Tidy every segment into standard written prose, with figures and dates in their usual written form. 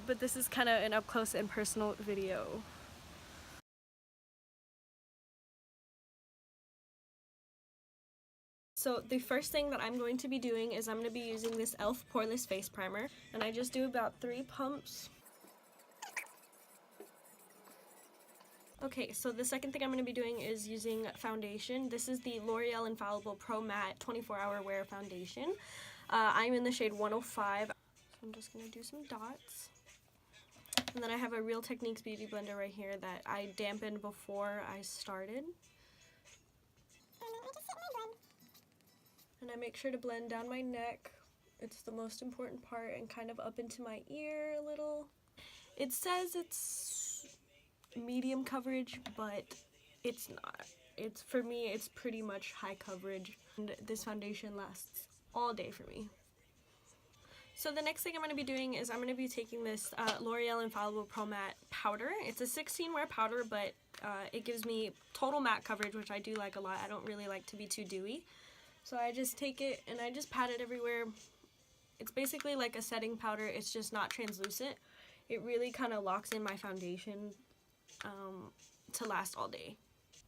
but this is kind of an up close and personal video. So the first thing that I'm going to be doing is I'm going to be using this e.l.f. Poreless Face Primer, and I just do about 3 pumps. Okay, so the second thing I'm going to be doing is using foundation. This is the L'Oreal Infallible Pro Matte 24-Hour Wear Foundation. I'm in the shade 105, so I'm just going to do some dots. And then I have a Real Techniques Beauty Blender right here that I dampened before I started. And I make sure to blend down my neck. It's the most important part, and kind of up into my ear a little. It says it's medium coverage, but it's not. It's, for me, it's pretty much high coverage. And this foundation lasts all day for me. So the next thing I'm going to be doing is I'm going to be taking this L'Oreal Infallible Pro Matte powder. It's a 16 wear powder, but it gives me total matte coverage, which I do like a lot. I don't really like to be too dewy. So I just take it and I just pat it everywhere. It's basically like a setting powder, it's just not translucent. It really kind of locks in my foundation to last all day.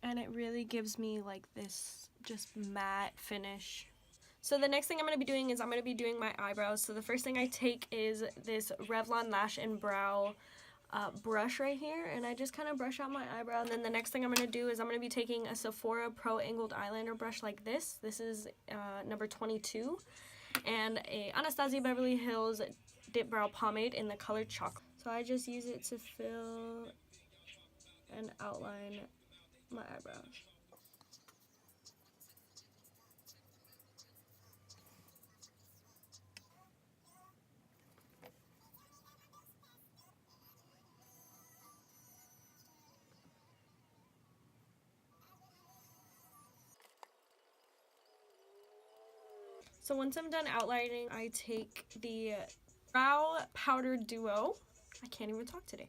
And it really gives me like this just matte finish. So the next thing I'm going to be doing is I'm going to be doing my eyebrows. So the first thing I take is this Revlon Lash and Brow brush right here, and I just kind of brush out my eyebrow. And then the next thing I'm going to do is I'm going to be taking a Sephora Pro Angled Eyeliner brush like this. This is number 22, and a Anastasia Beverly Hills Dip Brow Pomade in the color Chocolate. So I just use it to fill and outline my eyebrows. So once I'm done outlining, I take the Brow Powder Duo. I can't even talk today.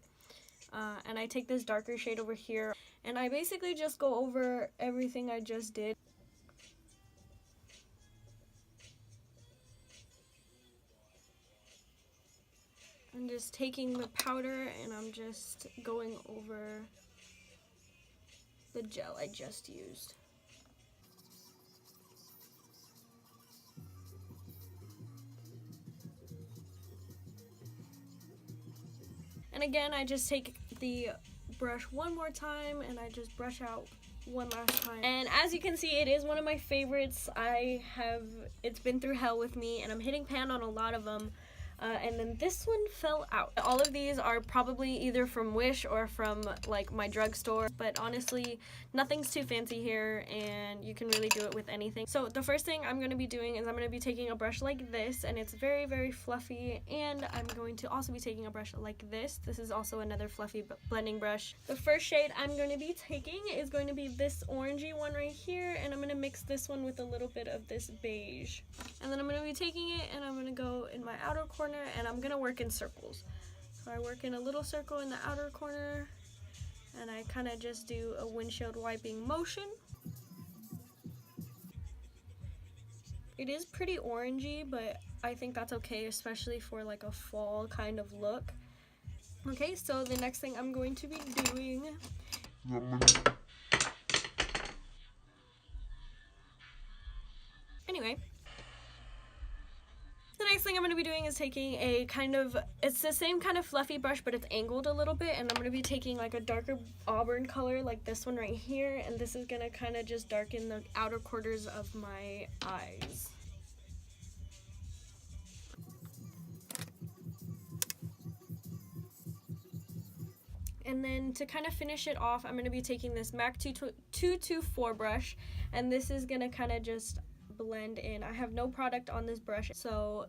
And I take this darker shade over here, and I basically just go over everything I just did. I'm just taking the powder and I'm just going over the gel I just used. And again, I just take the brush one more time and I just brush out one last time. And as you can see, it is one of my favorites. It's been through hell with me, and I'm hitting pan on a lot of them. And then this one fell out. All of these are probably either from Wish or from like my drugstore, but honestly, nothing's too fancy here, and you can really do it with anything. So the first thing I'm going to be doing is I'm going to be taking a brush like this, and it's very, very fluffy, and I'm going to also be taking a brush like this. This is also another fluffy blending brush. The first shade I'm going to be taking is going to be this orangey one right here, and I'm going to mix this one with a little bit of this beige. And then I'm going to be taking it and I'm going to go in my outer corner, and I'm going to work in circles. So I work in a little circle in the outer corner, and I kind of just do a windshield wiping motion. It is pretty orangey, but I think that's okay, especially for like a fall kind of look. Okay, so the next thing I'm going to be doing... Anyway. The next thing I'm going to be doing is taking a kind of, it's the same kind of fluffy brush, but it's angled a little bit, and I'm going to be taking like a darker auburn color like this one right here, and this is going to kind of just darken the outer corners of my eyes. And then to kind of finish it off, I'm going to be taking this MAC 224 brush, and this is going to kind of just blend in. I have no product on this brush, so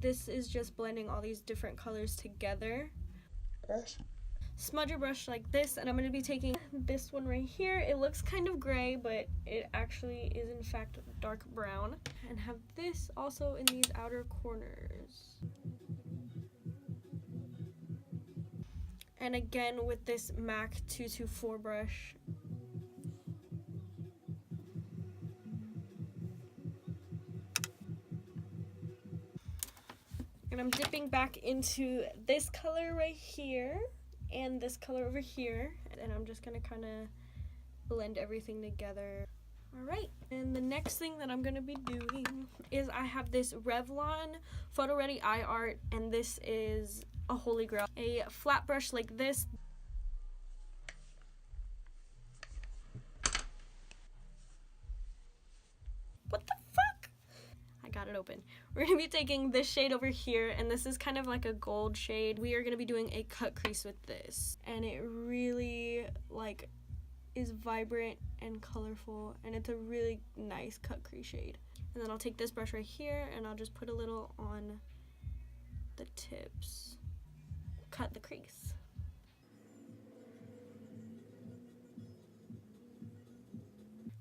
this is just blending all these different colors together. Awesome. Smudge your brush like this, and I'm going to be taking this one right here. It looks kind of gray, but it actually is in fact dark brown. And have this also in these outer corners. And again with this MAC 224 brush. And I'm dipping back into this color right here and this color over here. And I'm just gonna kind of blend everything together. Alright, and the next thing that I'm going to be doing is I have this Revlon Photo Ready Eye Art, and this is a holy grail. A flat brush like this. What the fuck? I got it open. We're going to be taking this shade over here, and this is kind of like a gold shade. We are going to be doing a cut crease with this, and it really, like, is vibrant and colorful, and it's a really nice cut crease shade. And then I'll take this brush right here and I'll just put a little on the tips. Cut the crease.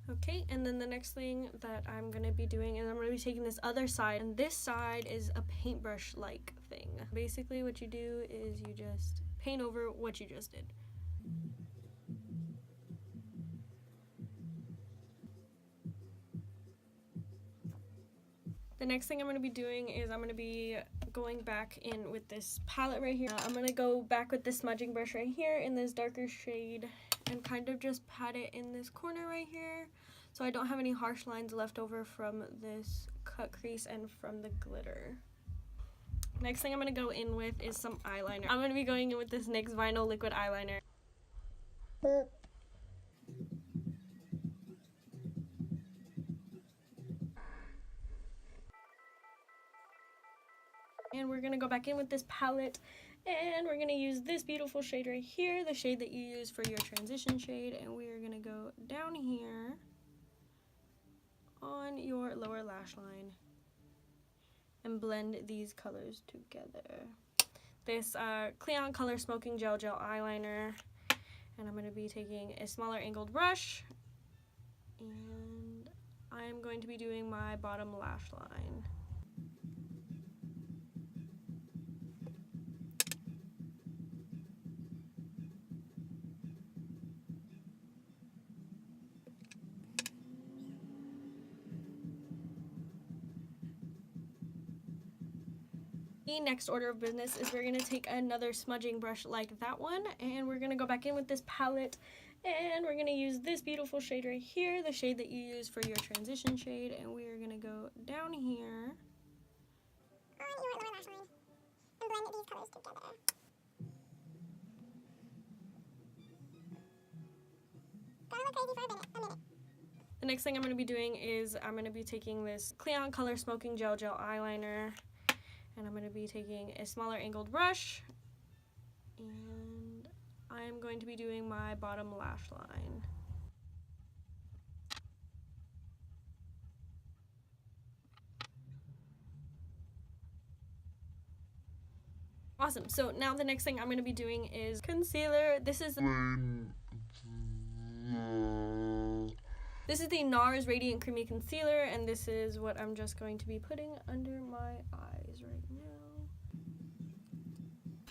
Okay, and then the next thing that I'm going to be doing is I'm going to be taking this other side, and this side is a paintbrush-like thing. Basically what you do is you just paint over what you just did. The next thing I'm going to be doing is I'm going to be going back in with this palette right here. I'm going to go back with this smudging brush right here in this darker shade and kind of just pat it in this corner right here so I don't have any harsh lines left over from this cut crease and from the glitter. Next thing I'm going to go in with is some eyeliner. I'm going to be going in with this NYX Vinyl Liquid Eyeliner. And we're going to go back in with this palette, and we're going to use this beautiful shade right here, the shade that you use for your transition shade, and we are going to go down here on your lower lash line and blend these colors together. This Cleon Color Smoking Gel Eyeliner, and I'm going to be taking a smaller angled brush, and I'm going to be doing my bottom lash line. The next order of business is we're going to take another smudging brush like that one, and we're going to go back in with this palette, and we're going to use this beautiful shade right here, the shade that you use for your transition shade, and we are going to go down here on your lower lash line and blend these colors together. Gonna look crazy for a minute. The next thing I'm going to be doing is I'm going to be taking this Cleon Color Smoking Gel Eyeliner, and I'm going to be taking a smaller angled brush, and I'm going to be doing my bottom lash line. Awesome. So now the next thing I'm going to be doing is concealer. This is the NARS Radiant Creamy Concealer, and this is what I'm just going to be putting under my eyes right now.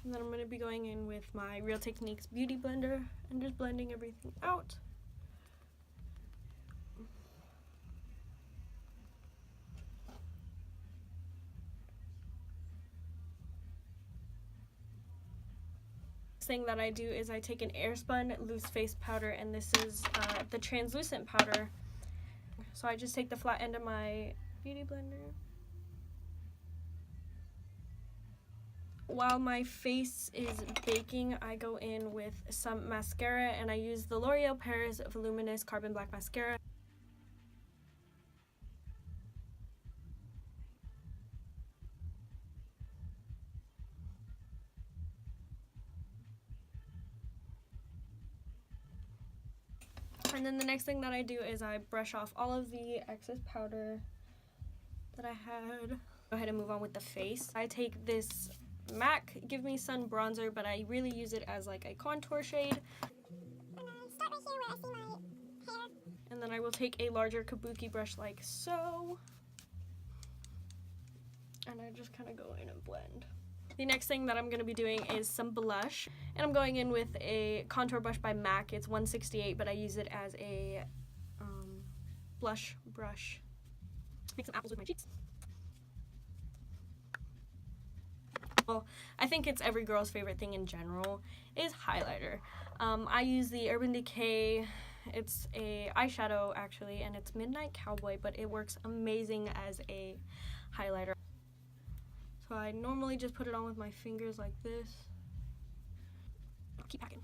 And then I'm going to be going in with my Real Techniques Beauty Blender and just blending everything out. Thing that I do is I take an Airspun loose face powder, and this is the translucent powder. So I just take the flat end of my beauty blender. While my face is baking, I go in with some mascara, and I use the L'Oreal Paris Voluminous Carbon Black Mascara. And then the next thing that I do is I brush off all of the excess powder that I had. Go ahead and move on with the face. I take this MAC Give Me Sun bronzer, but I really use it as like a contour shade. And I start right here where I see my hair. And then I will take a larger kabuki brush like so. And I just kind of go in and blend. The next thing that I'm going to be doing is some blush, and I'm going in with a contour brush by MAC. It's 168, but I use it as a blush brush. Make some apples with my cheeks. Well, I think it's every girl's favorite thing in general is highlighter. I use the Urban Decay. It's a eyeshadow actually, and it's Midnight Cowboy, but it works amazing as a highlighter. So I normally just put it on with my fingers like this. I'll keep packing.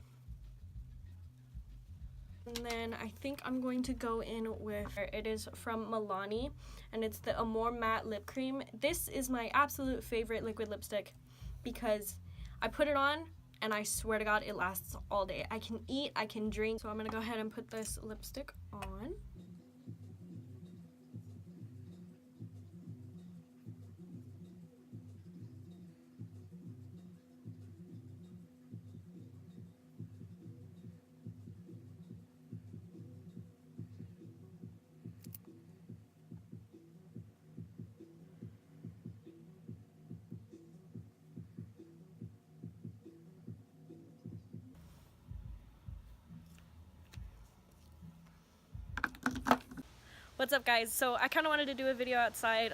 And then I think I'm going to go in with, it is from Milani, and it's the Amore Matte Lip Cream. This is my absolute favorite liquid lipstick because I put it on and I swear to God it lasts all day. I can eat, I can drink. So I'm gonna go ahead and put this lipstick on. What's up guys? So I kind of wanted to do a video outside,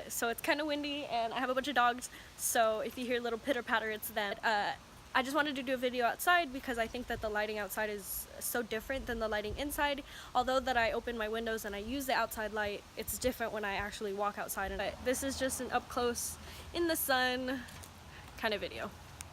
so it's kind of windy and I have a bunch of dogs, so if you hear little pitter patter it's them. I just wanted to do a video outside because I think that the lighting outside is so different than the lighting inside. Although that I open my windows and I use the outside light, it's different when I actually walk outside. And this is just an up close in the sun kind of video.